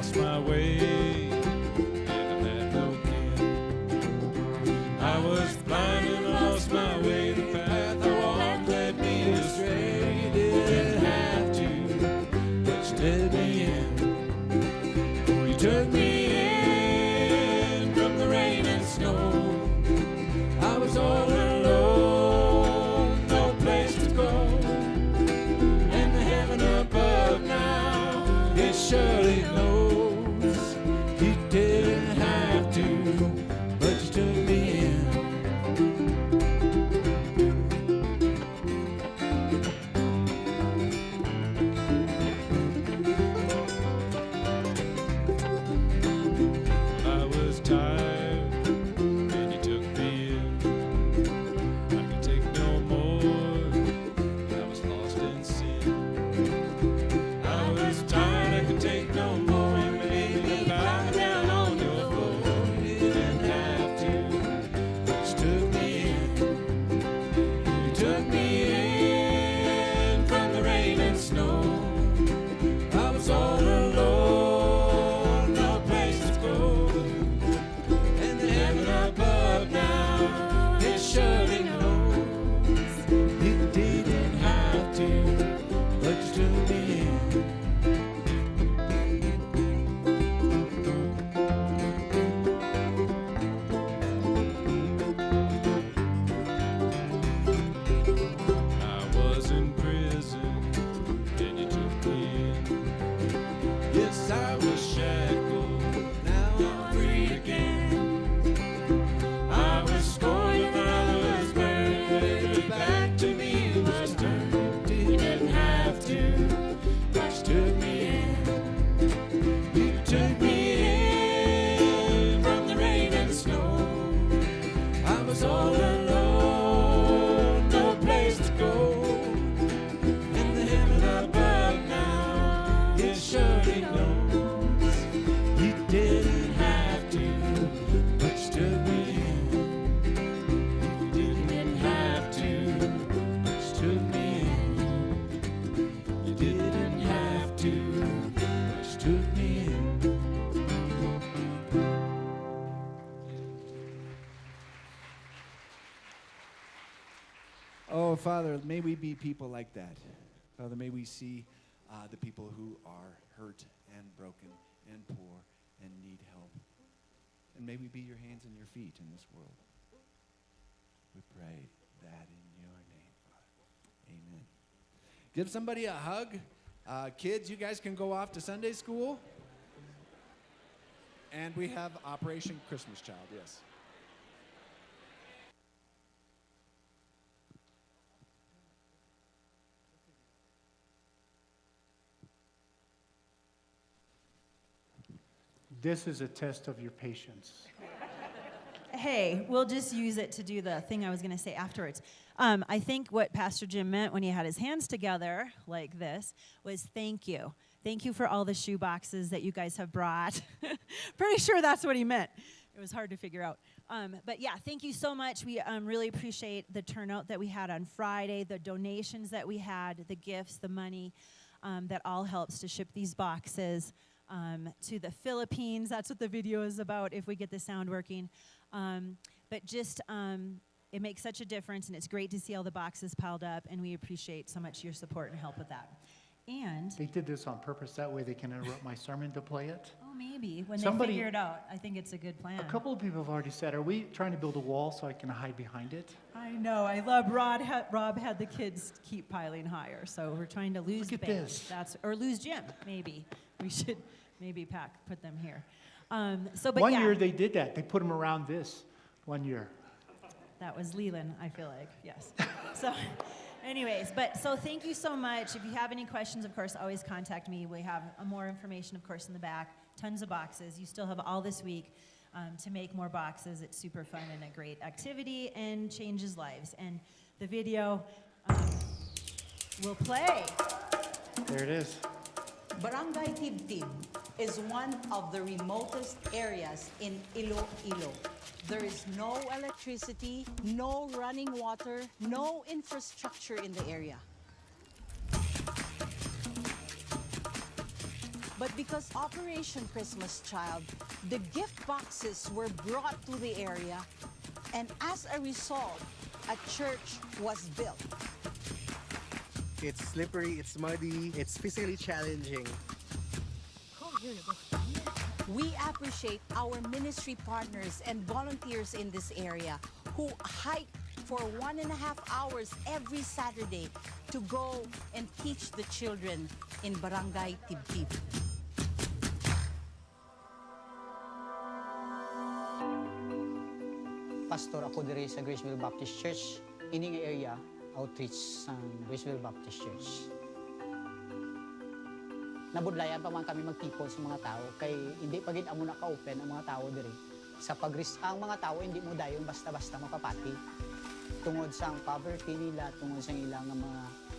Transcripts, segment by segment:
lost my way, and I had no kin. I was blind and lost my way. The path I walked led me astray. Didn't have to, but you did me in. Oh, you took me in from the rain and snow. I was all alone, no place to go. And the heaven above now, it surely knows. You didn't have to, but you took me in. I was tired, and you took me in. I could take no more, I was lost in sin. I was tired, I could take no more, and made me lie down on your floor. You didn't have to, but you took me in. You took me in from the rain and snow. I was all alone, no place to go. And the heaven above now, it surely knows. You didn't have to, but you took me in. I was in prison, and you took me in. Yes, I was shackled, now I'm free again. I was scorned and I was burned, back to me it was turned. You didn't have to, but you took me in. You took me in from the rain and snow. I was all alone, no place to go. And the heaven above now, it surely knows. You didn't have to, but you took me in. You didn't have to, but you took me in. You didn't have to, but you took me in. Oh, Father, may we be people like that. Father, may we see the people who are hurt and broken and poor and need help. And may we be your hands and your feet in this world. We pray that in your name, Father. Amen. Give somebody a hug. Kids, you guys can go off to Sunday school. And we have Operation Christmas Child, yes. This is a test of your patience. Hey, we'll just use it to do the thing I was going to say afterwards. I think what Pastor Jim meant when he had his hands together like this was thank you. Thank you for all the shoe boxes that you guys have brought. Pretty sure that's what he meant. It was hard to figure out. But yeah, thank you so much. We really appreciate the turnout that we had on Friday, the donations that we had, the gifts, the money that all helps to ship these boxes to the Philippines. That's what the video is about, if we get the sound working. But just, it makes such a difference, and it's great to see all the boxes piled up, and we appreciate so much your support and help with that. And, They did this on purpose. That way they can interrupt my sermon to play it. oh, maybe, when Somebody- they figure it out, I think it's a good plan. A couple of people have already said, are we trying to build a wall so I can hide behind it? I know, I love Rob had the kids keep piling higher, so we're trying to lose Look the at band. this. Or lose Jim, maybe. We should maybe put them here. But One yeah. year they did that. They put them around this 1 year. That was Leland, I feel like, yes. So, anyways, so thank you so much. If you have any questions, of course, always contact me. We have more information, of course, in the back. Tons of boxes. You still have all this week to make more boxes. It's super fun and a great activity and changes lives. And the video will play. There it is. Barangay Tibtib is one of the remotest areas in Iloilo. There is no electricity, no running water, no infrastructure in the area. But because Operation Christmas Child, the gift boxes were brought to the area, and as a result, a church was built. It's slippery, it's muddy, it's physically challenging. We appreciate our ministry partners and volunteers in this area who hike for 1.5 hours every Saturday to go and teach the children in Barangay Tibtib. Pastor ako diri sa Graceville Baptist Church, ining area outreach sa Graceville Baptist Church. Nabudlayan pa man kami magtipon sa mga tao kay hindi pa gid amo na ka-open ang mga tao diri. Sa ang mga tao hindi mo dayon basta-basta mapapati. Tungod sa poverty nila, tungod sa ilang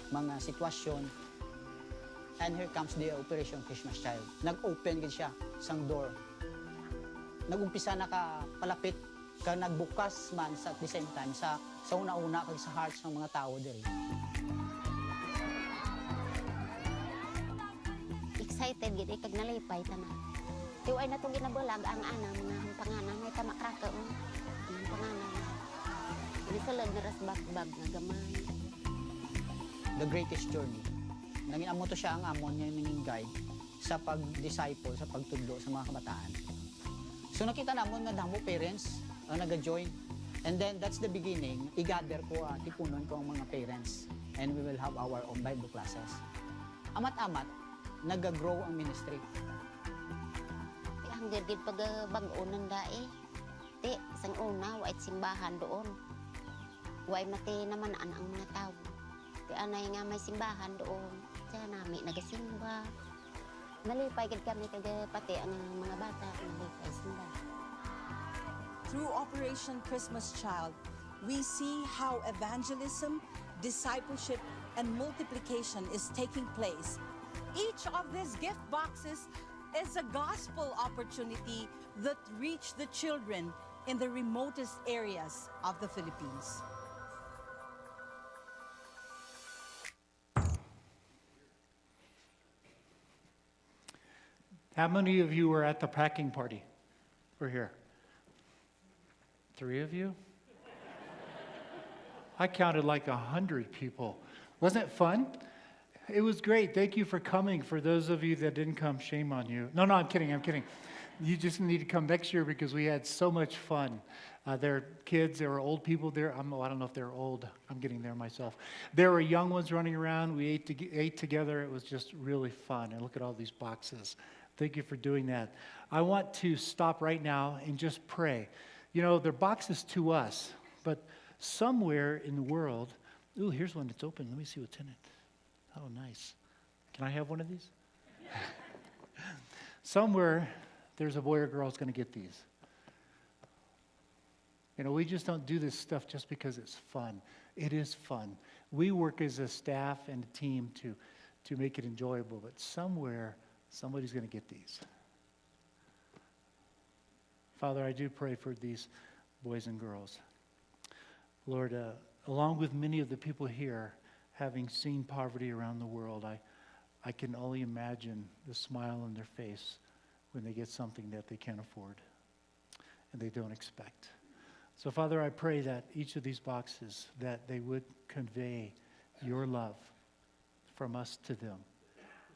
mga sitwasyon. And here comes the Operation Christmas Child. Nag-open gid siya sang door. Nagumpisa na ka palapit ka nagbukas man sa at the same time sa una-una kag sa hearts ng mga tao diri. Excited gid kag nalipay tanan. Tiway na tong ginabulag ang anang mga panganan may tamakraka ang panganan. Ini sulod na rasbag-bag nga gamay. The greatest journey. Nangin amo to siya ang amon niya nanging guide sa pag-disciple, sa pagtudlo sa mga kabataan. So nakita namon nga damo parents ang naga-join. And then that's the beginning. I-gather ko, tipunon ko ang mga parents. And we will have our own Bible classes. Amat-amat, nag-grow ang ministry. Ang gid pag bag-onan dae. Ti sang una wa simbahan doon. Way mati naman ang mga tao. Ti anay nga may simbahan doon. Diyan nami nagasimba. Nalipay gid kami kag pati ang mga bata nalipay simba. Through Operation Christmas Child, we see how evangelism, discipleship, and multiplication is taking place. Each of these gift boxes is a gospel opportunity that reach the children in the remotest areas of the Philippines. How many of you were at the packing party? We're here. 3 of you? I counted like 100 people. Wasn't it fun? It was great. Thank you for coming. For those of you that didn't come, shame on you. No, I'm kidding. You just need to come next year because we had so much fun. There are kids, there were old people there. I don't know if they're old. I'm getting there myself. There were young ones running around. We ate together. It was just really fun. And look at all these boxes. Thank you for doing that. I want to stop right now and just pray. You know, they're boxes to us, but somewhere in the world, ooh, here's one that's open. Let me see what's in it. Oh, nice. Can I have one of these? Somewhere, there's a boy or girl who's going to get these. You know, we just don't do this stuff just because it's fun. It is fun. We work as a staff and a team to make it enjoyable, but somewhere, somebody's going to get these. Father, I do pray for these boys and girls. Lord, along with many of the people here, having seen poverty around the world, I can only imagine the smile on their face when they get something that they can't afford and they don't expect. So, Father, I pray that each of these boxes, that they would convey your love from us to them,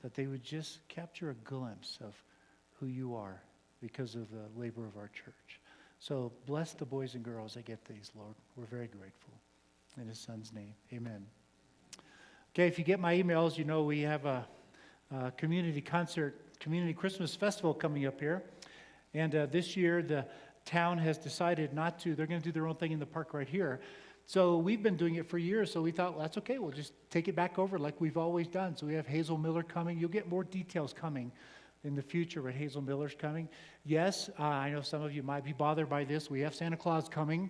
that they would just capture a glimpse of who you are because of the labor of our church. So bless the boys and girls that get these, Lord. We're very grateful. In his son's name, amen. Okay, if you get my emails, you know we have a community concert, community Christmas festival coming up here. And this year, the town has decided not to. They're going to do their own thing in the park right here. So we've been doing it for years, so we thought, well, that's okay. We'll just take it back over like we've always done. So we have Hazel Miller coming. You'll get more details coming in the future, but Hazel Miller's coming. Yes, I know some of you might be bothered by this. We have Santa Claus coming.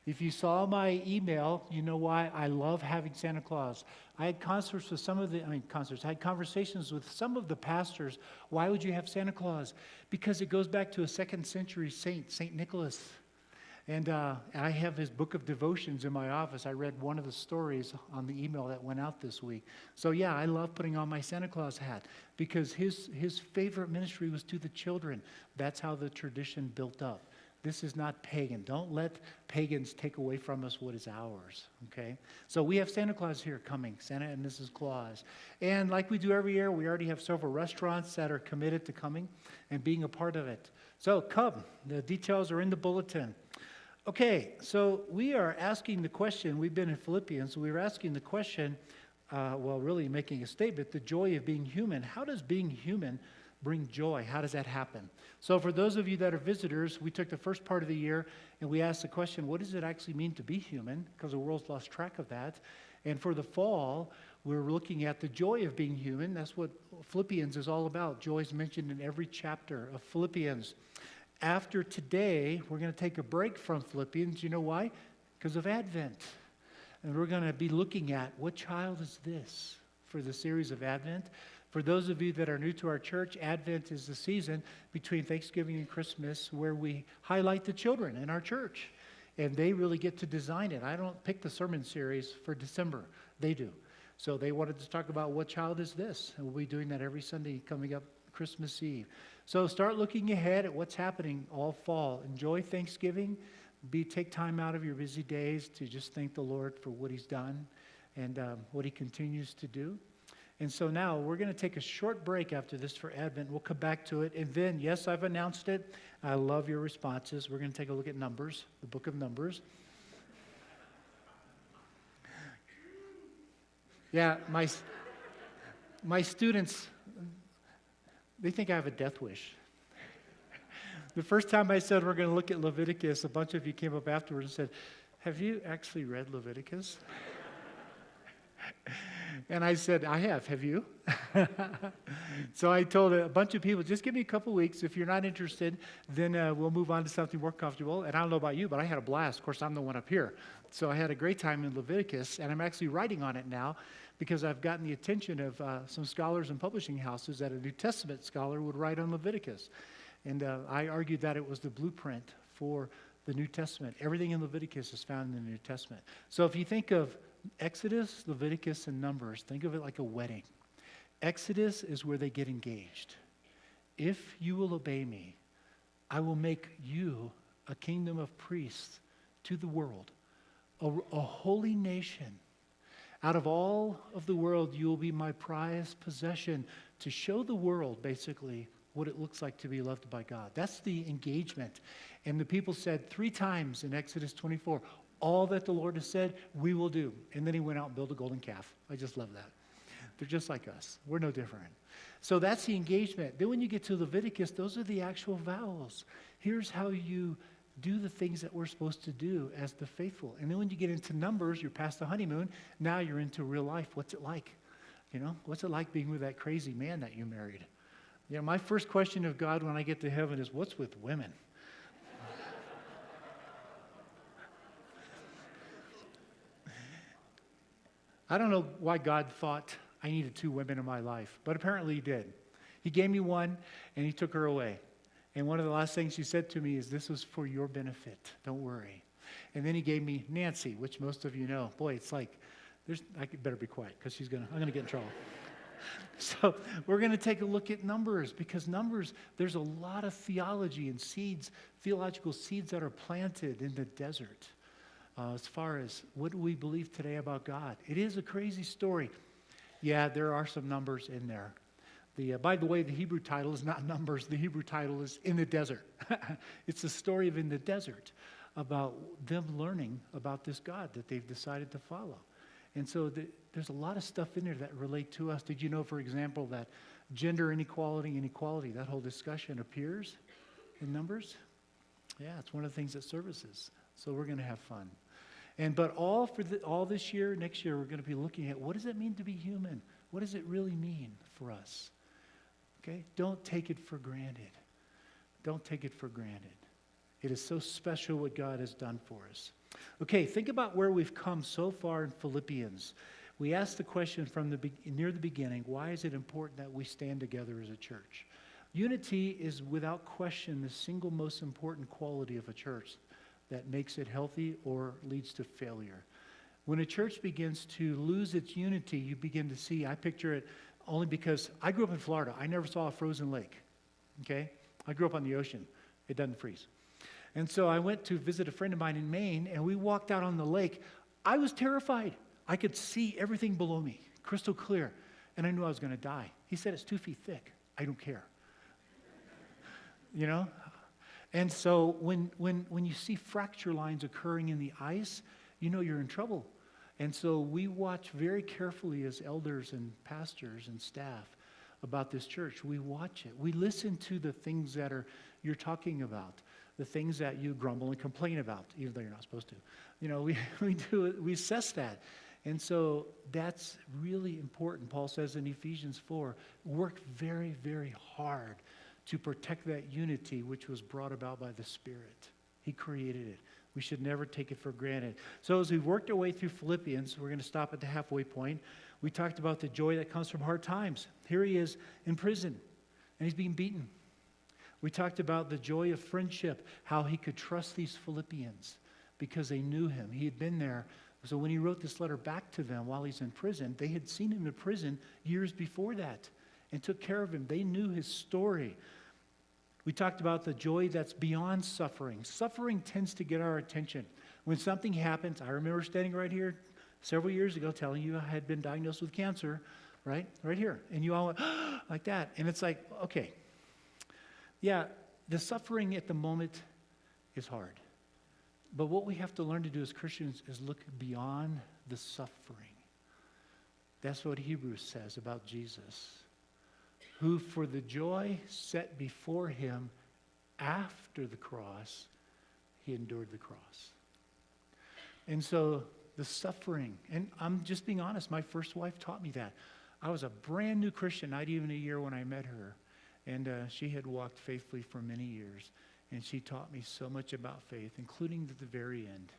If you saw my email, you know why I love having Santa Claus. I had conversations with some of the pastors. Why would you have Santa Claus? Because it goes back to a 2nd century saint, St. Nicholas. And I have his book of devotions in my office. I read one of the stories on the email that went out this week. So yeah, I love putting on my Santa Claus hat because his favorite ministry was to the children. That's how the tradition built up. This is not pagan. Don't let pagans take away from us what is ours, okay? So we have Santa Claus here coming, Santa and Mrs. Claus. And like we do every year, we already have several restaurants that are committed to coming and being a part of it. So come. The details are in the bulletin. Okay, so we are asking the question, we've been in Philippians, we were asking the question, really making a statement, the joy of being human. How does being human bring joy? How does that happen? So for those of you that are visitors, we took the first part of the year and we asked the question, what does it actually mean to be human? Because the world's lost track of that. And for the fall, we're looking at the joy of being human. That's what Philippians is all about. Joy is mentioned in every chapter of Philippians. After today, we're going to take a break from Philippians. You know why? Because of Advent. And we're going to be looking at what child is this for the series of Advent. For those of you that are new to our church, Advent is the season between Thanksgiving and Christmas where we highlight the children in our church. And they really get to design it. I don't pick the sermon series for December. They do. So they wanted to talk about what child is this. And we'll be doing that every Sunday coming up Christmas Eve. So start looking ahead at what's happening all fall. Enjoy Thanksgiving. Take time out of your busy days to just thank the Lord for what he's done and what he continues to do. And so now we're going to take a short break after this for Advent. We'll come back to it. And then, yes, I've announced it. I love your responses. We're going to take a look at Numbers, the book of Numbers. Yeah, my students, they think I have a death wish. The first time I said we're going to look at Leviticus, a bunch of you came up afterwards and said, have you actually read Leviticus? And I said, I have. Have you? So I told a bunch of people, just give me a couple weeks. If you're not interested, then we'll move on to something more comfortable. And I don't know about you, but I had a blast. Of course, I'm the one up here. So I had a great time in Leviticus, and I'm actually writing on it now because I've gotten the attention of some scholars and publishing houses that a New Testament scholar would write on Leviticus. And I argued that it was the blueprint for the New Testament. Everything in Leviticus is found in the New Testament. So if you think of Exodus, Leviticus, and Numbers, think of it like a wedding. Exodus is where they get engaged. If you will obey me, I will make you a kingdom of priests to the world, a holy nation. Out of all of the world, you will be my prized possession to show the world, basically, what it looks like to be loved by God. That's the engagement. And the people said 3 times in Exodus 24, all that the Lord has said, we will do. And then he went out and built a golden calf. I just love that. They're just like us. We're no different. So that's the engagement. Then when you get to Leviticus, those are the actual vows. Here's how you do the things that we're supposed to do as the faithful. And then when you get into Numbers, you're past the honeymoon. Now you're into real life. What's it like? You know, what's it like being with that crazy man that you married? You know, my first question of God when I get to heaven is, what's with women? I don't know why God thought I needed 2 women in my life, but apparently he did. He gave me one, and he took her away. And one of the last things he said to me is, this was for your benefit. Don't worry. And then he gave me Nancy, which most of you know. Boy, it's like, I better be quiet because I'm going to get in trouble. So we're going to take a look at Numbers because Numbers, there's a lot of theology and seeds, theological seeds that are planted in the desert. As far as what do we believe today about God. It is a crazy story. Yeah, there are some numbers in there. By the way, the Hebrew title is not Numbers. The Hebrew title is In the Desert. It's a story of in the desert about them learning about this God that they've decided to follow. And so there's a lot of stuff in there that relate to us. Did you know, for example, that gender inequality, that whole discussion appears in Numbers? Yeah, it's one of the things that services. So we're going to have fun. But all this year, next year, we're going to be looking at what does it mean to be human? What does it really mean for us? Okay? Don't take it for granted. Don't take it for granted. It is so special what God has done for us. Okay, think about where we've come so far in Philippians. We asked the question from near the beginning, why is it important that we stand together as a church? Unity is without question the single most important quality of a church. that makes it healthy or leads to failure. When a church begins to lose its unity, you begin to see, I picture it only because I grew up in Florida. I never saw a frozen lake, okay? I grew up on the ocean. It doesn't freeze. And so I went to visit a friend of mine in Maine, and we walked out on the lake. I was terrified. I could see everything below me, crystal clear, and I knew I was going to die. He said, it's 2 feet thick. I don't care. You know? And so when you see fracture lines occurring in the ice, you know you're in trouble. And so we watch very carefully as elders and pastors and staff about this church. We watch it. We listen to the things that you're talking about, the things that you grumble and complain about, even though you're not supposed to. You know, we assess that. And so that's really important. Paul says in Ephesians 4, work very, very hard to protect that unity which was brought about by the Spirit. He created it. We should never take it for granted. So as we've worked our way through Philippians, we're going to stop at the halfway point. We talked about the joy that comes from hard times. Here he is in prison, and he's being beaten. We talked about the joy of friendship, how he could trust these Philippians because they knew him. He had been there. So when he wrote this letter back to them while he's in prison, they had seen him in prison years before that and took care of him. They knew his story. We talked about the joy that's beyond suffering. Suffering tends to get our attention. When something happens, I remember standing right here several years ago telling you I had been diagnosed with cancer, right? Right here. And you all went, like that. And it's like, okay. Yeah, the suffering at the moment is hard. But what we have to learn to do as Christians is look beyond the suffering. That's what Hebrews says about Jesus, who for the joy set before him after the cross, he endured the cross. And so the suffering, and I'm just being honest, my first wife taught me that. I was a brand new Christian, not even a year when I met her. And she had walked faithfully for many years. And she taught me so much about faith, including at the very end.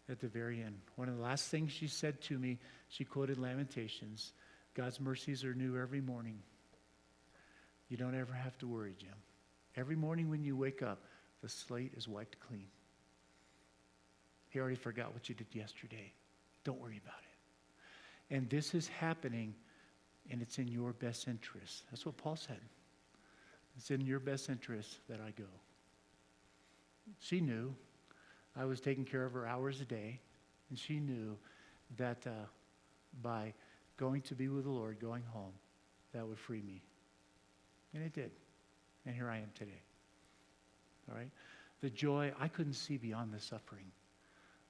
At the very end. One of the last things she said to me, she quoted Lamentations, God's mercies are new every morning. You don't ever have to worry, Jim. Every morning when you wake up, the slate is wiped clean. He already forgot what you did yesterday. Don't worry about it. And this is happening, and it's in your best interest. That's what Paul said. It's in your best interest that I go. She knew I was taking care of her hours a day, and she knew that by going to be with the Lord, going home, that would free me. And it did. And here I am today. All right? The joy, I couldn't see beyond the suffering.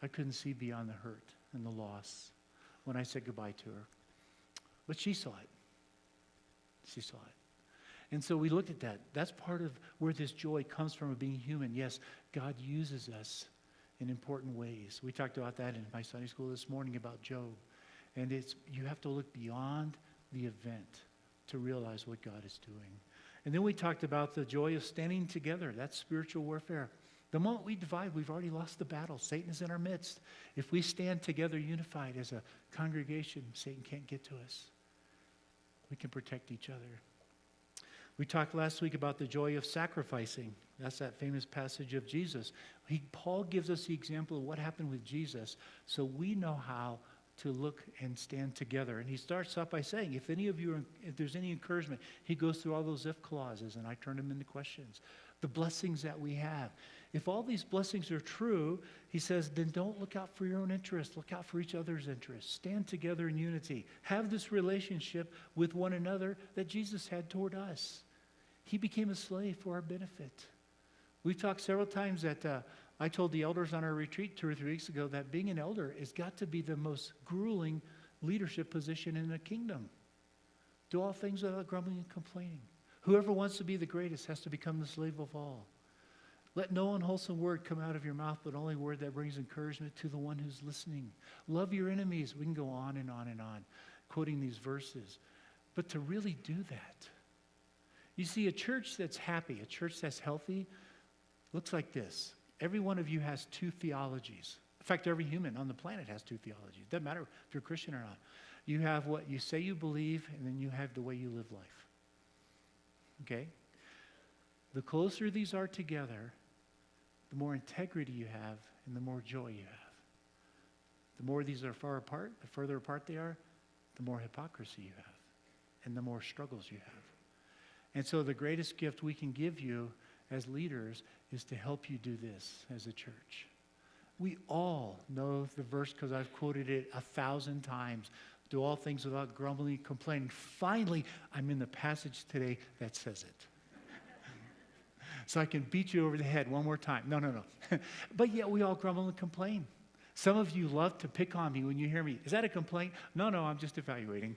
I couldn't see beyond the hurt and the loss when I said goodbye to her. But she saw it. She saw it. And so we looked at that. That's part of where this joy comes from, of being human. Yes, God uses us in important ways. We talked about that in my Sunday school this morning about Job. And you have to look beyond the event to realize what God is doing. And then we talked about the joy of standing together. That's spiritual warfare. The moment we divide, we've already lost the battle. Satan is in our midst. If we stand together unified as a congregation, Satan can't get to us. We can protect each other. We talked last week about the joy of sacrificing. That's that famous passage of Jesus. Paul gives us the example of what happened with Jesus so we know how to look and stand together. And he starts off by saying, if there's any encouragement, he goes through all those if clauses, and I turn them into questions. The blessings that we have. If all these blessings are true, he says, then don't look out for your own interest. Look out for each other's interests. Stand together in unity. Have this relationship with one another that Jesus had toward us. He became a slave for our benefit. We've talked several times that I told the elders on our retreat 2 or 3 weeks ago that being an elder has got to be the most grueling leadership position in the kingdom. Do all things without grumbling and complaining. Whoever wants to be the greatest has to become the slave of all. Let no unwholesome word come out of your mouth, but only word that brings encouragement to the one who's listening. Love your enemies. We can go on and on and on, quoting these verses. But to really do that, you see, a church that's happy, a church that's healthy, looks like this. Every one of you has 2 theologies. In fact, every human on the planet has 2 theologies. It doesn't matter if you're a Christian or not. You have what you say you believe, and then you have the way you live life. Okay? The closer these are together, the more integrity you have, and the more joy you have. The more these are far apart, the further apart they are, the more hypocrisy you have, and the more struggles you have. And so the greatest gift we can give you as leaders is to help you do this as a church. We all know the verse because I've quoted it 1,000 times. Do all things without grumbling, complaining. Finally, I'm in the passage today that says it. So I can beat you over the head one more time. No. But yet we all grumble and complain. Some of you love to pick on me when you hear me. Is that a complaint? No, I'm just evaluating.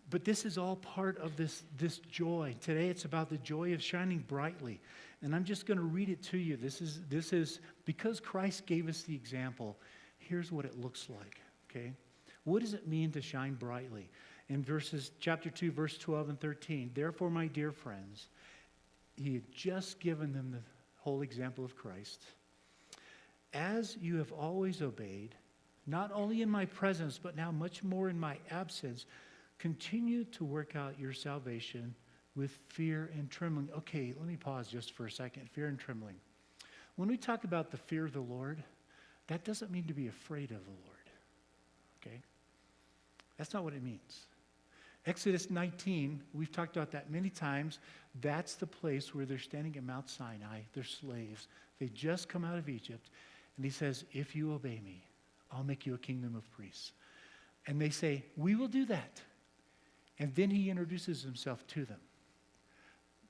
But this is all part of this joy. Today it's about the joy of shining brightly. And I'm just going to read it to you. This is because Christ gave us the example. Here's what it looks like, okay? What does it mean to shine brightly? In chapter 2, verse 12 and 13, therefore, my dear friends, he had just given them the whole example of Christ. As you have always obeyed, not only in my presence, but now much more in my absence, continue to work out your salvation with fear and trembling. Okay, let me pause just for a second. Fear and trembling. When we talk about the fear of the Lord, that doesn't mean to be afraid of the Lord. Okay? That's not what it means. Exodus 19, we've talked about that many times. That's the place where they're standing at Mount Sinai. They're slaves. They just come out of Egypt. And he says, if you obey me, I'll make you a kingdom of priests. And they say, we will do that. And then he introduces himself to them.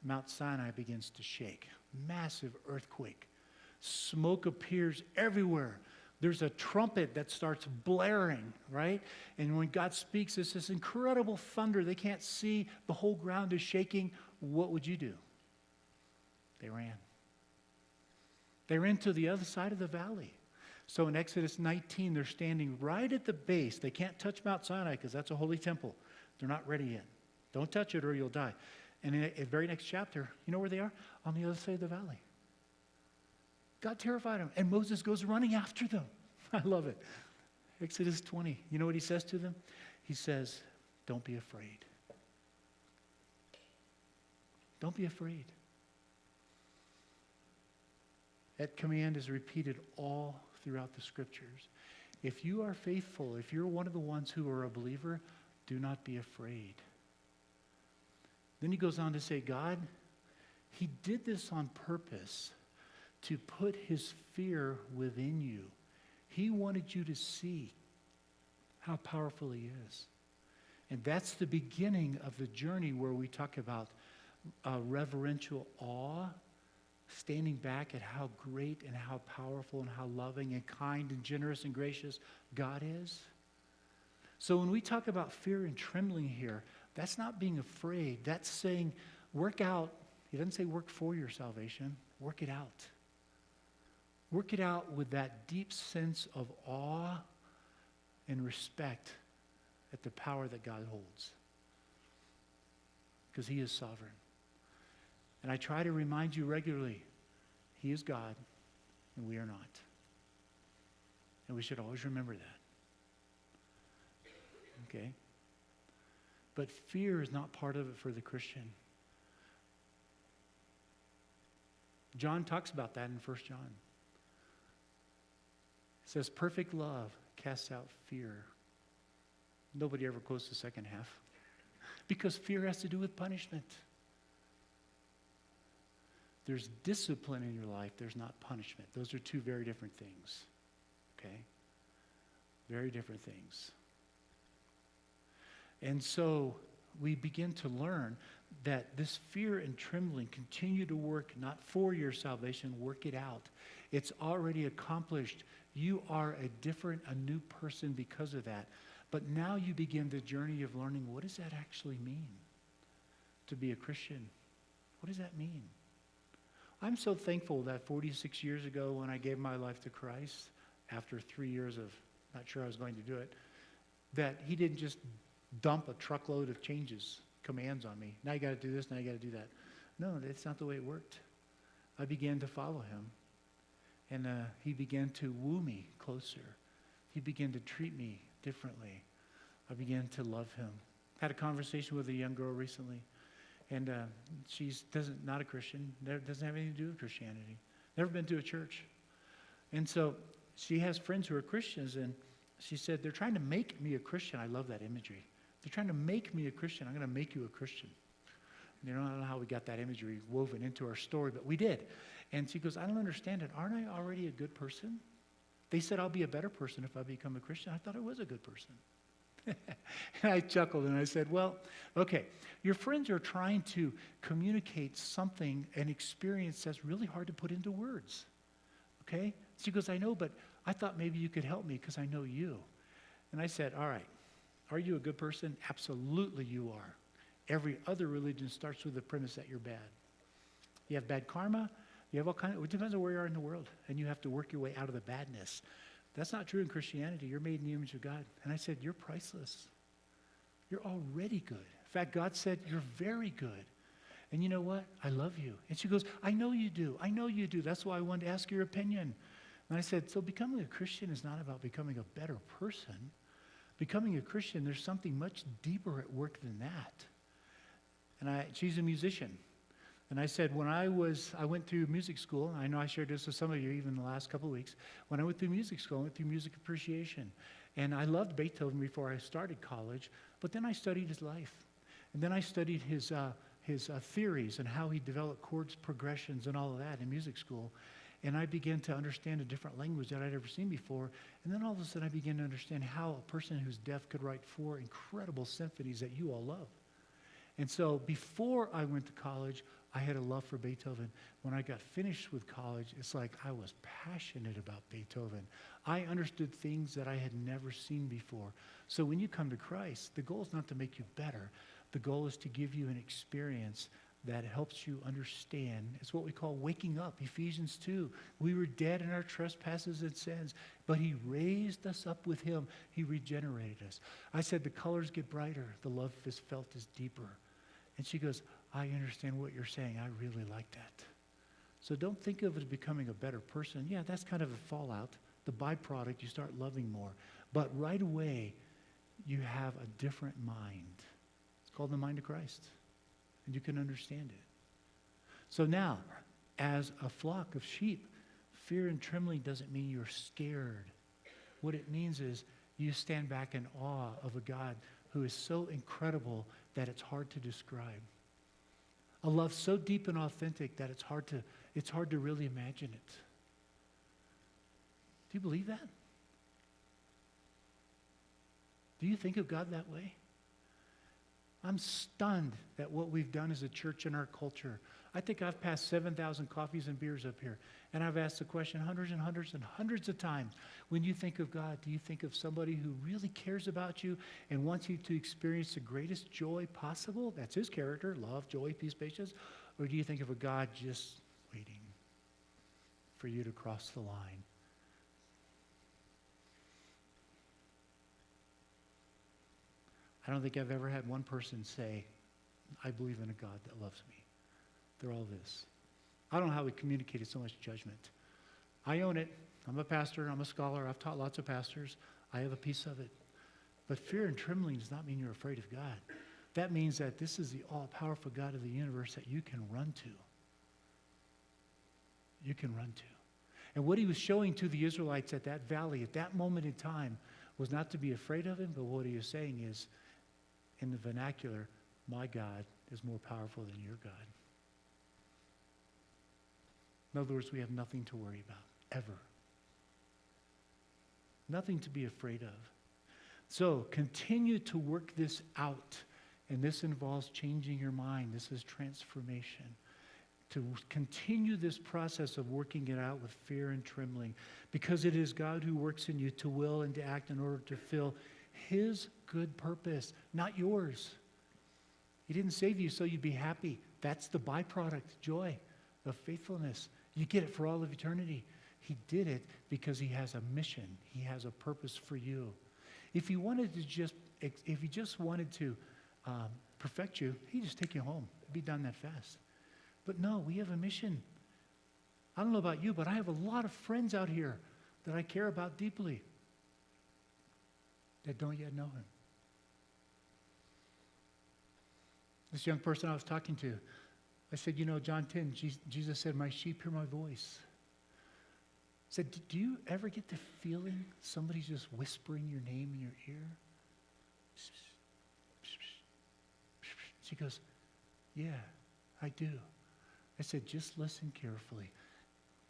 Mount Sinai begins to shake. Massive earthquake. Smoke appears everywhere. There's a trumpet that starts blaring, right? And when God speaks, it's this incredible thunder. They can't see. The whole ground is shaking. What would you do? They ran. They ran to the other side of the valley. So in Exodus 19, they're standing right at the base. They can't touch Mount Sinai because that's a holy temple. They're not ready yet. Don't touch it or you'll die. And in the very next chapter, you know where they are? On the other side of the valley. God terrified them. And Moses goes running after them. I love it. Exodus 20. You know what he says to them? He says, don't be afraid. Don't be afraid. That command is repeated all throughout the scriptures. If you are faithful, if you're one of the ones who are a believer, do not be afraid. Then he goes on to say, God, he did this on purpose to put his fear within you. He wanted you to see how powerful he is. And that's the beginning of the journey where we talk about reverential awe, standing back at how great and how powerful and how loving and kind and generous and gracious God is. So when we talk about fear and trembling here, that's not being afraid. That's saying work out. He doesn't say work for your salvation. Work it out. Work it out with that deep sense of awe and respect at the power that God holds. Because he is sovereign. And I try to remind you regularly, he is God and we are not. And we should always remember that. Okay? But fear is not part of it for the Christian. John talks about that in 1 John. It says, perfect love casts out fear. Nobody ever quotes the second half. Because fear has to do with punishment. There's discipline in your life. There's not punishment. Those are two very different things. Okay? Very different things. And so we begin to learn that this fear and trembling continue to work not for your salvation, work it out. It's already accomplished. You are a new person because of that. But now you begin the journey of learning, what does that actually mean to be a Christian? What does that mean? I'm so thankful that 46 years ago when I gave my life to Christ, after 3 years of not sure I was going to do it, that he didn't just dump a truckload of commands on me. Now you got to do this, now you got to do that. No, that's not the way it worked. I began to follow him. And he began to woo me closer. He began to treat me differently. I began to love him. Had a conversation with a young girl recently. And she's not a Christian, doesn't have anything to do with Christianity. Never been to a church. And so she has friends who are Christians, and she said, they're trying to make me a Christian. I love that imagery. They're trying to make me a Christian. I'm going to make you a Christian. You know, I don't know how we got that imagery woven into our story, but we did. And she goes, I don't understand it. Aren't I already a good person? They said I'll be a better person if I become a Christian. I thought I was a good person. And I chuckled and I said, well, okay, your friends are trying to communicate something, an experience that's really hard to put into words. Okay? She goes, I know, but I thought maybe you could help me because I know you. And I said, all right, are you a good person? Absolutely you are. Every other religion starts with the premise that you're bad. You have bad karma. You have all kinds of, it depends on where you are in the world. And you have to work your way out of the badness. That's not true in Christianity. You're made in the image of God. And I said, you're priceless. You're already good. In fact, God said, you're very good. And you know what? I love you. And she goes, I know you do. I know you do. That's why I wanted to ask your opinion. And I said, so becoming a Christian is not about becoming a better person. Becoming a Christian, there's something much deeper at work than that. And she's a musician. And I said, when I went through music school, I know I shared this with some of you even the last couple of weeks. When I went through music school, I went through music appreciation. And I loved Beethoven before I started college, but then I studied his life. And then I studied his theories and how he developed chords, progressions, and all of that in music school. And I began to understand a different language that I'd ever seen before. And then all of a sudden I began to understand how a person who's deaf could write 4 incredible symphonies that you all love. And so before I went to college, I had a love for Beethoven. When I got finished with college, it's like I was passionate about Beethoven. I understood things that I had never seen before. So when you come to Christ, the goal is not to make you better. The goal is to give you an experience that helps you understand. It's what we call waking up. Ephesians 2. We were dead in our trespasses and sins, but he raised us up with him. He regenerated us. I said the colors get brighter. The love is felt is deeper. And she goes, I understand what you're saying. I really like that. So don't think of it as becoming a better person. Yeah, that's kind of a fallout. The byproduct, you start loving more. But right away, you have a different mind. It's called the mind of Christ. And you can understand it. So now, as a flock of sheep, fear and trembling doesn't mean you're scared. What it means is you stand back in awe of a God who is so incredible that it's hard to describe. A love so deep and authentic that it's hard to really imagine it. Do you believe that? Do you think of God that way? I'm stunned at what we've done as a church in our culture. I think I've passed 7,000 coffees and beers up here, and I've asked the question hundreds and hundreds and hundreds of times. When you think of God, do you think of somebody who really cares about you and wants you to experience the greatest joy possible? That's his character, love, joy, peace, patience. Or do you think of a God just waiting for you to cross the line? I don't think I've ever had one person say, I believe in a God that loves me. They're all this. I don't know how we communicated so much judgment. I own it. I'm a pastor. I'm a scholar. I've taught lots of pastors. I have a piece of it. But fear and trembling does not mean you're afraid of God. That means that this is the all-powerful God of the universe that you can run to. You can run to. And what he was showing to the Israelites at that valley, at that moment in time, was not to be afraid of him, but what he was saying is, in the vernacular, my God is more powerful than your God. In other words, we have nothing to worry about, ever. Nothing to be afraid of. So continue to work this out. And this involves changing your mind. This is transformation. To continue this process of working it out with fear and trembling. Because it is God who works in you to will and to act in order to fill his good purpose, not yours. He didn't save you so you'd be happy. That's the byproduct, joy of faithfulness. You get it for all of eternity. He did it because he has a mission. He has a purpose for you. If he just wanted to perfect you, he'd just take you home. It'd be done that fast. But no, we have a mission. I don't know about you, but I have a lot of friends out here that I care about deeply that don't yet know him. This young person I was talking to, I said, John 10, Jesus said, my sheep hear my voice. I said, do you ever get the feeling somebody's just whispering your name in your ear? She goes, yeah, I do. I said, just listen carefully.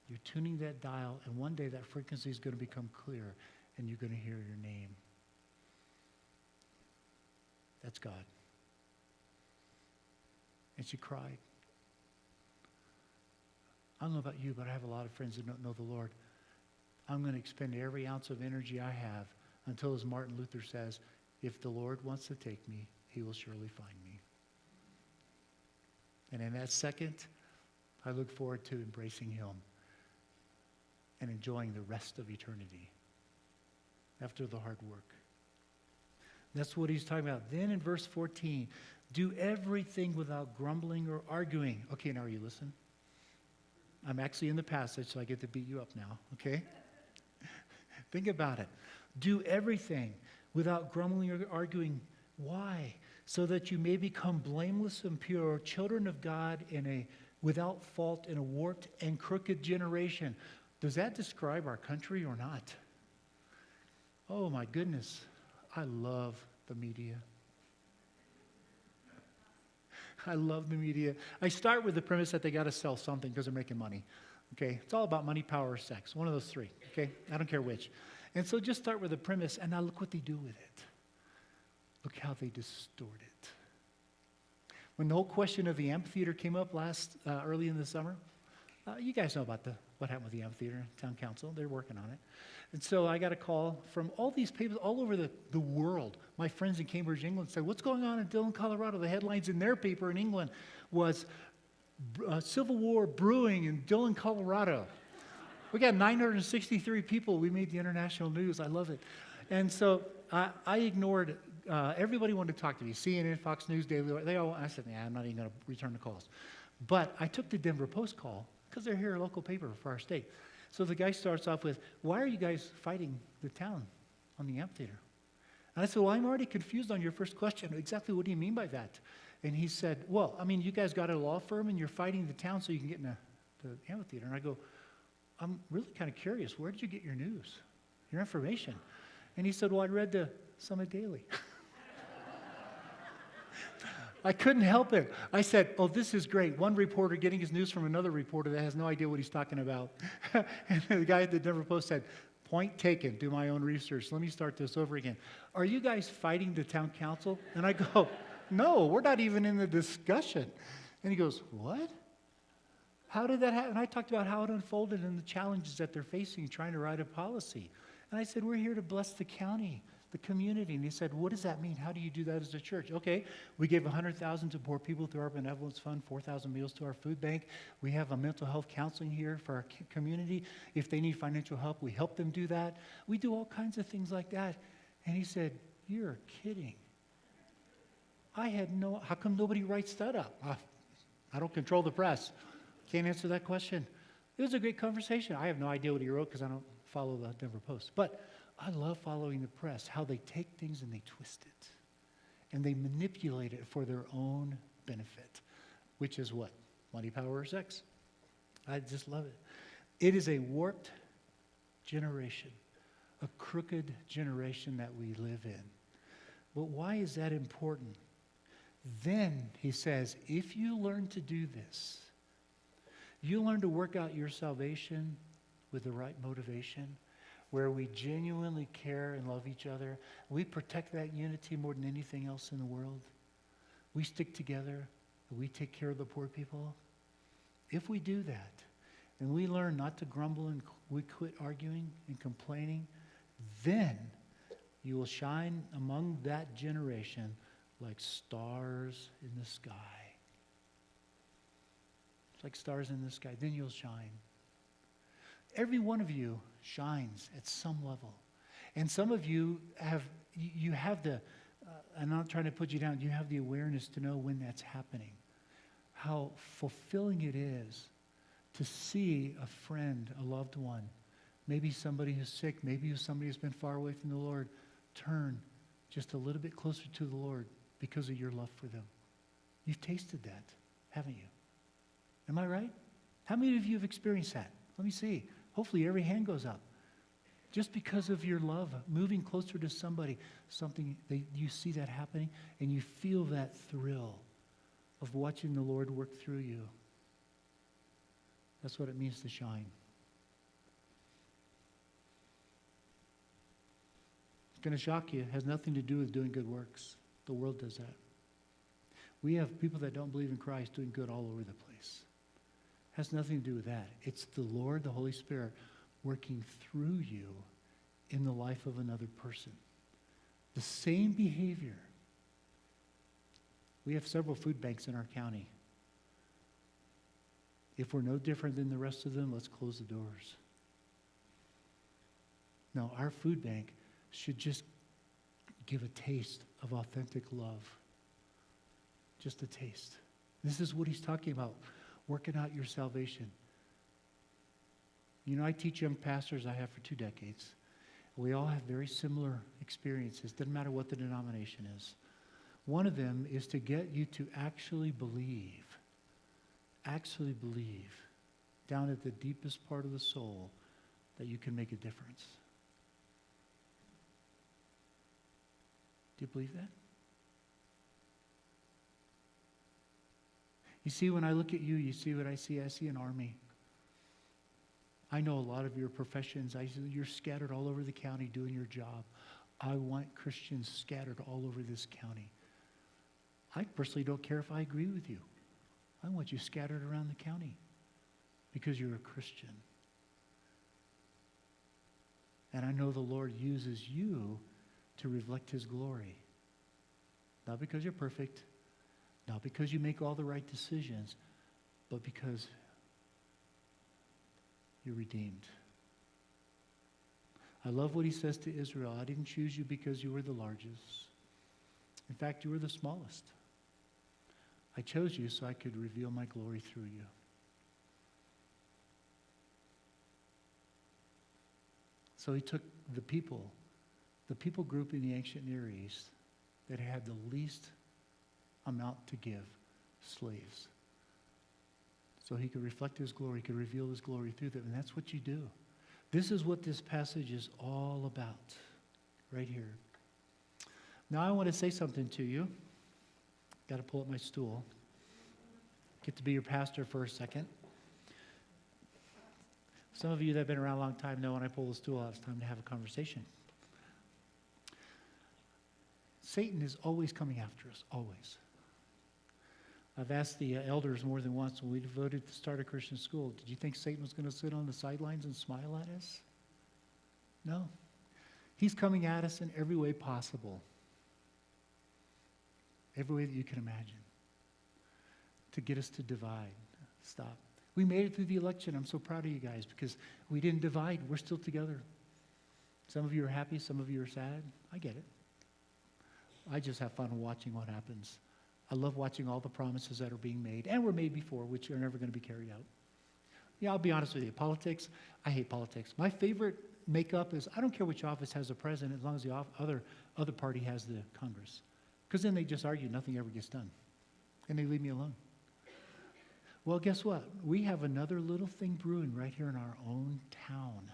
You're tuning that dial, and one day that frequency is going to become clear, and you're going to hear your name. That's God. And she cried. I don't know about you, but I have a lot of friends that don't know the Lord. I'm going to expend every ounce of energy I have until, as Martin Luther says, if the Lord wants to take me, he will surely find me. And in that second, I look forward to embracing him and enjoying the rest of eternity after the hard work. That's what he's talking about. Then in verse 14, do everything without grumbling or arguing. Okay, now you listen. I'm actually in the passage, so I get to beat you up now, okay? Think about it. Do everything without grumbling or arguing. Why? So that you may become blameless and pure, children of God without fault in a warped and crooked generation. Does that describe our country or not? Oh my goodness. I love the media. I love the media. I start with the premise that they got to sell something because they're making money. Okay? It's all about money, power, or sex. One of those three. Okay? I don't care which. And so just start with the premise, and now look what they do with it. Look how they distort it. When the whole question of the amphitheater came up early in the summer, you guys know about what happened with the amphitheater, town council. They're working on it. And so I got a call from all these people all over the world. My friends in Cambridge, England said, what's going on in Dillon, Colorado? The headlines in their paper in England was Civil War brewing in Dillon, Colorado. We got 963 people. We made the international news. I love it. And so I ignored everybody wanted to talk to me. CNN, Fox News, Daily. I said, I'm not even going to return the calls. But I took the Denver Post call because they're here, a local paper for our state. So the guy starts off with, why are you guys fighting the town on the amphitheater? And I said, well, I'm already confused on your first question. Exactly what do you mean by that? And he said, well, I mean, you guys got a law firm and you're fighting the town so you can get in the amphitheater. And I go, I'm really kind of curious. Where did you get your news, your information? And he said, well, I read the Summit Daily. I couldn't help it. I said, oh, this is great. One reporter getting his news from another reporter that has no idea what he's talking about. And the guy at the Denver Post said, point taken, do my own research. Let me start this over again. Are you guys fighting the town council? And I go, no, we're not even in the discussion. And he goes, what? How did that happen? And I talked about how it unfolded and the challenges that they're facing trying to write a policy. And I said, we're here to bless the county, the community. And he said, what does that mean? How do you do that as a church? Okay, we gave $100,000 to poor people through our benevolence fund, 4,000 meals to our food bank. We have a mental health counseling here for our community. If they need financial help, we help them do that. We do all kinds of things like that. And he said, you're kidding. How come nobody writes that up? I don't control the press. Can't answer that question. It was a great conversation. I have no idea what he wrote because I don't follow the Denver Post. But I love following the press, how they take things and they twist it. And they manipulate it for their own benefit, which is what? Money, power, or sex. I just love it. It is a warped generation, a crooked generation that we live in. But why is that important? Then, he says, if you learn to do this, you learn to work out your salvation with the right motivation, where we genuinely care and love each other. We protect that unity more than anything else in the world. We stick together. We take care of the poor people. If we do that, and we learn not to grumble and we quit arguing and complaining, then you will shine among that generation like stars in the sky. It's like stars in the sky. Then you'll shine. Every one of you shines at some level. And some of you have the, I'm not trying to put you down, you have the awareness to know when that's happening. How fulfilling it is to see a friend, a loved one, maybe somebody who's sick, maybe somebody who's been far away from the Lord, turn just a little bit closer to the Lord because of your love for them. You've tasted that, haven't you? Am I right? How many of you have experienced that? Let me see. Hopefully every hand goes up. Just because of your love, moving closer to somebody, you see that happening, and you feel that thrill of watching the Lord work through you. That's what it means to shine. It's going to shock you. It has nothing to do with doing good works. The world does that. We have people that don't believe in Christ doing good all over the place. It has nothing to do with that. It's the Lord, the Holy Spirit, working through you in the life of another person. The same behavior. We have several food banks in our county. If we're no different than the rest of them, let's close the doors. No, our food bank should just give a taste of authentic love. Just a taste. This is what he's talking about, working out your salvation. You know, I teach young pastors, I have for 2 decades. We all have very similar experiences. Doesn't matter what the denomination is. One of them is to get you to actually believe down at the deepest part of the soul that you can make a difference. Do you believe that? You see, when I look at you, you see what I see? I see an army. I know a lot of your professions. You're scattered all over the county doing your job. I want Christians scattered all over this county. I personally don't care if I agree with you. I want you scattered around the county because you're a Christian. And I know the Lord uses you to reflect his glory. Not because you're perfect, not because you make all the right decisions, but because you're redeemed. I love what he says to Israel. I didn't choose you because you were the largest. In fact, you were the smallest. I chose you so I could reveal my glory through you. So he took the people group in the ancient Near East that had the least amount to give, slaves. So he could reflect his glory, he could reveal his glory through them, and that's what you do. This is what this passage is all about, right here. Now I want to say something to you. Got to pull up my stool. Get to be your pastor for a second. Some of you that have been around a long time know when I pull the stool out, it's time to have a conversation. Satan is always coming after us, always. I've asked the elders more than once when we voted to start a Christian school, did you think Satan was going to sit on the sidelines and smile at us? No. He's coming at us in every way possible. Every way that you can imagine. To get us to divide. Stop. We made it through the election. I'm so proud of you guys because we didn't divide. We're still together. Some of you are happy. Some of you are sad. I get it. I just have fun watching what happens. I love watching all the promises that are being made and were made before, which are never going to be carried out. Yeah, I'll be honest with you. Politics, I hate politics. My favorite makeup is I don't care which office has the president as long as the other party has the Congress. Because then they just argue, nothing ever gets done. And they leave me alone. Well, guess what? We have another little thing brewing right here in our own town.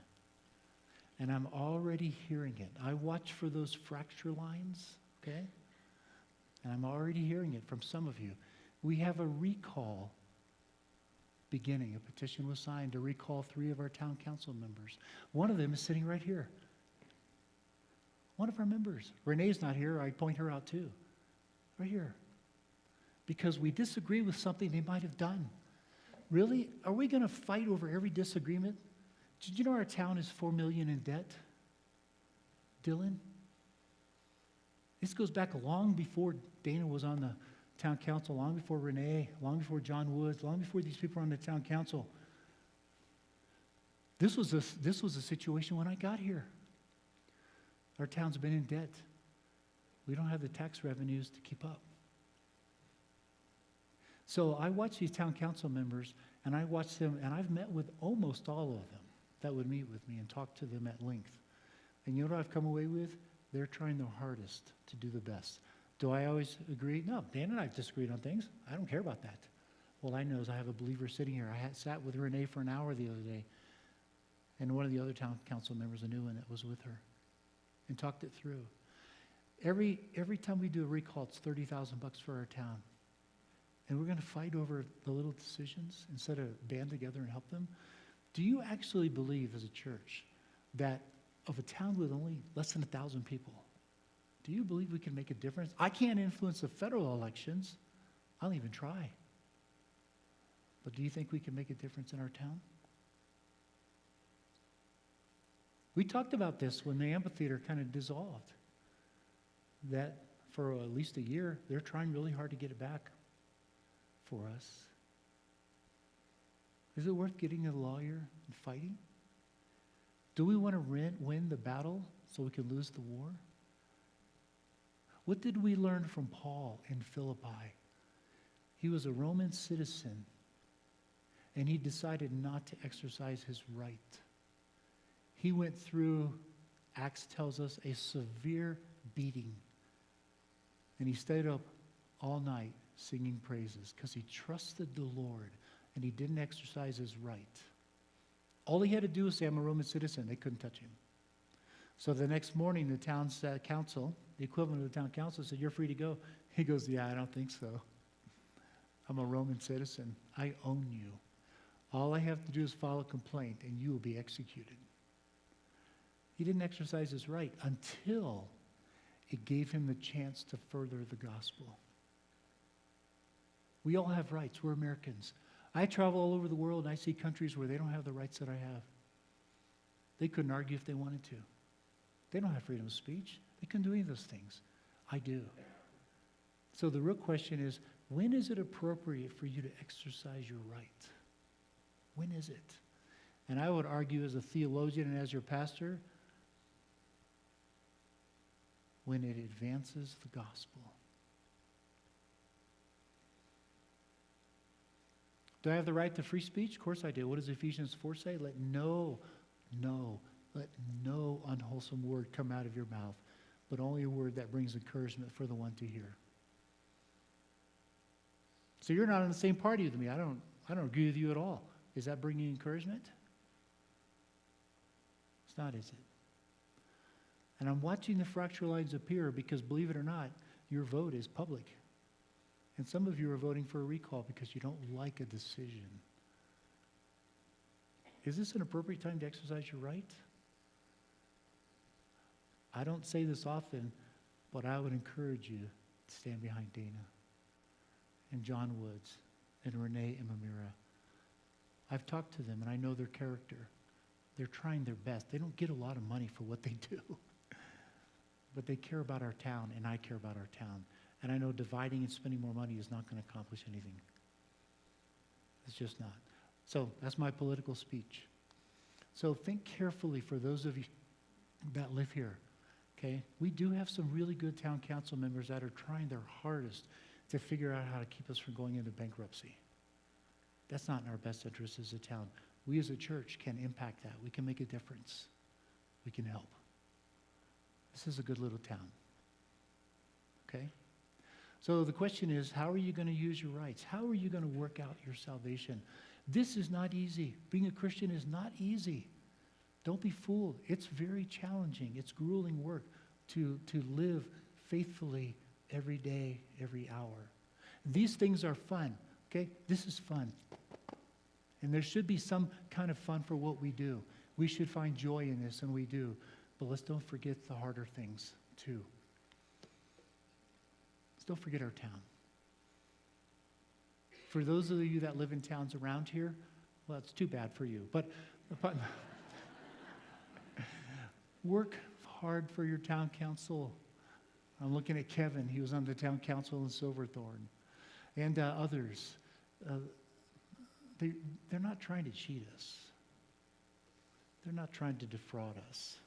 And I'm already hearing it. I watch for those fracture lines, okay? And I'm already hearing it from some of you. We have a recall beginning. A petition was signed to recall 3 of our town council members. One of them is sitting right here. One of our members. Renee's not here. I point her out too. Right here. Because we disagree with something they might have done. Really? Are we going to fight over every disagreement? Did you know our town is $4 million in debt? Dylan? This goes back long before Dana was on the town council, long before Renee, long before John Woods, long before these people were on the town council. This was a situation when I got here. Our town's been in debt. We don't have the tax revenues to keep up. So I watch these town council members, and I watch them, and I've met with almost all of them that would meet with me and talk to them at length. And you know what I've come away with? They're trying their hardest to do the best, Do I always agree? No, Dan and I have disagreed on things. I don't care about that. All I know is I have a believer sitting here. I sat with Renee for an hour the other day, and one of the other town council members, a new one, that was with her, and talked it through. Every time we do a recall, it's $30,000 for our town. And we're going to fight over the little decisions instead of band together and help them. Do you actually believe as a church that of a town with only less than 1,000 people, do you believe we can make a difference? I can't influence the federal elections. I'll even try. But do you think we can make a difference in our town? We talked about this when the amphitheater kind of dissolved. That for at least a year, they're trying really hard to get it back for us. Is it worth getting a lawyer and fighting? Do we want to win the battle so we can lose the war? What did we learn from Paul in Philippi? He was a Roman citizen, and he decided not to exercise his right. He went through, Acts tells us, a severe beating. And he stayed up all night singing praises because he trusted the Lord and he didn't exercise his right. All he had to do was say, I'm a Roman citizen. They couldn't touch him. So the next morning, the town council, the equivalent of the town council, said, you're free to go. He goes, yeah, I don't think so. I'm a Roman citizen. I own you. All I have to do is file a complaint and you will be executed. He didn't exercise his right until it gave him the chance to further the gospel. We all have rights. We're Americans. I travel all over the world and I see countries where they don't have the rights that I have. They couldn't argue if they wanted to. They don't have freedom of speech. They couldn't do any of those things. I do. So the real question is, when is it appropriate for you to exercise your right? When is it? And I would argue as a theologian and as your pastor, when it advances the gospel. Do I have the right to free speech? Of course I do. What does Ephesians 4 say? Let no unwholesome word come out of your mouth, but only a word that brings encouragement for the one to hear. So you're not in the same party with me. I don't agree with you at all. Is that bringing encouragement? It's not, is it? And I'm watching the fracture lines appear because, believe it or not, your vote is public. And some of you are voting for a recall because you don't like a decision. Is this an appropriate time to exercise your right? I don't say this often, but I would encourage you to stand behind Dana and John Woods and Renee and Mamira. I've talked to them and I know their character. They're trying their best. They don't get a lot of money for what they do. But they care about our town, and I care about our town. And I know dividing and spending more money is not going to accomplish anything. It's just not. So that's my political speech. So think carefully for those of you that live here, okay? We do have some really good town council members that are trying their hardest to figure out how to keep us from going into bankruptcy. That's not in our best interest as a town. We as a church can impact that. We can make a difference. We can help. This is a good little town. Okay? So the question is, how are you going to use your rights? How are you going to work out your salvation? This is not easy. Being a Christian is not easy. Don't be fooled. It's very challenging. It's grueling work to live faithfully every day, every hour. These things are fun. Okay? This is fun. And there should be some kind of fun for what we do. We should find joy in this, and we do. But let's don't forget the harder things, too. Let's don't forget our town. For those of you that live in towns around here, well, it's too bad for you. But work hard for your town council. I'm looking at Kevin. He was on the town council in Silverthorne. And others. They're not trying to cheat us. They're not trying to defraud us.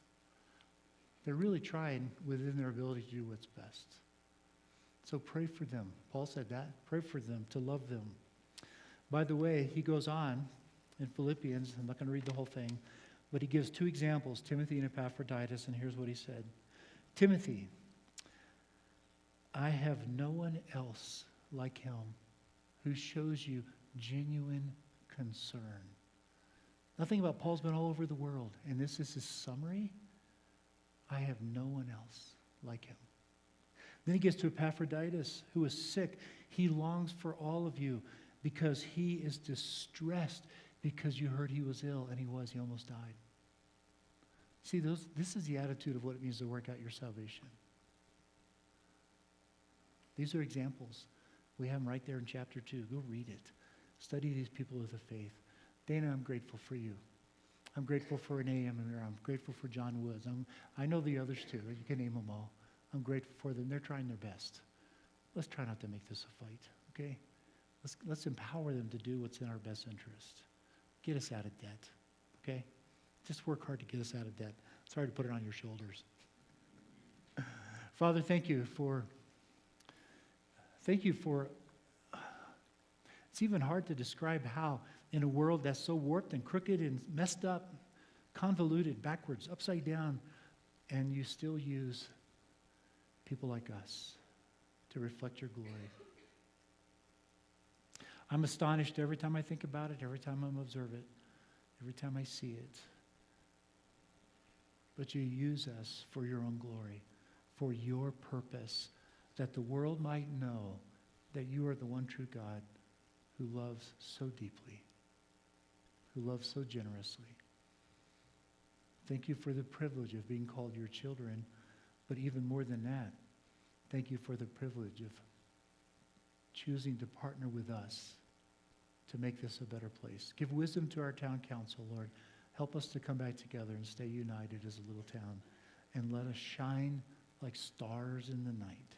They're really trying within their ability to do what's best. So pray for them. Paul said that. Pray for them, to love them. By the way, he goes on in Philippians, I'm not going to read the whole thing, but he gives two examples, Timothy and Epaphroditus, and here's what he said. Timothy, I have no one else like him who shows you genuine concern. Nothing about Paul's been all over the world, and this is his summary. I have no one else like him. Then he gets to Epaphroditus, who is sick. He longs for all of you because he is distressed because you heard he was ill, and he was. He almost died. See, this is the attitude of what it means to work out your salvation. These are examples. We have them right there in chapter 2. Go read it. Study these people of the faith. Dana, I'm grateful for you. I'm grateful for Renee Amir. I'm grateful for John Woods. I know the others too. You can name them all. I'm grateful for them. They're trying their best. Let's try not to make this a fight, okay? Let's empower them to do what's in our best interest. Get us out of debt, okay? Just work hard to get us out of debt. Sorry to put it on your shoulders. Father, thank you for, it's even hard to describe how in a world that's so warped and crooked and messed up, convoluted, backwards, upside down, and you still use people like us to reflect your glory. I'm astonished every time I think about it, every time I observe it, every time I see it. But you use us for your own glory, for your purpose, that the world might know that you are the one true God who loves so deeply, who loves so generously. Thank you for the privilege of being called your children, but even more than that, thank you for the privilege of choosing to partner with us to make this a better place. Give wisdom to our town council, Lord. Help us to come back together and stay united as a little town, and let us shine like stars in the night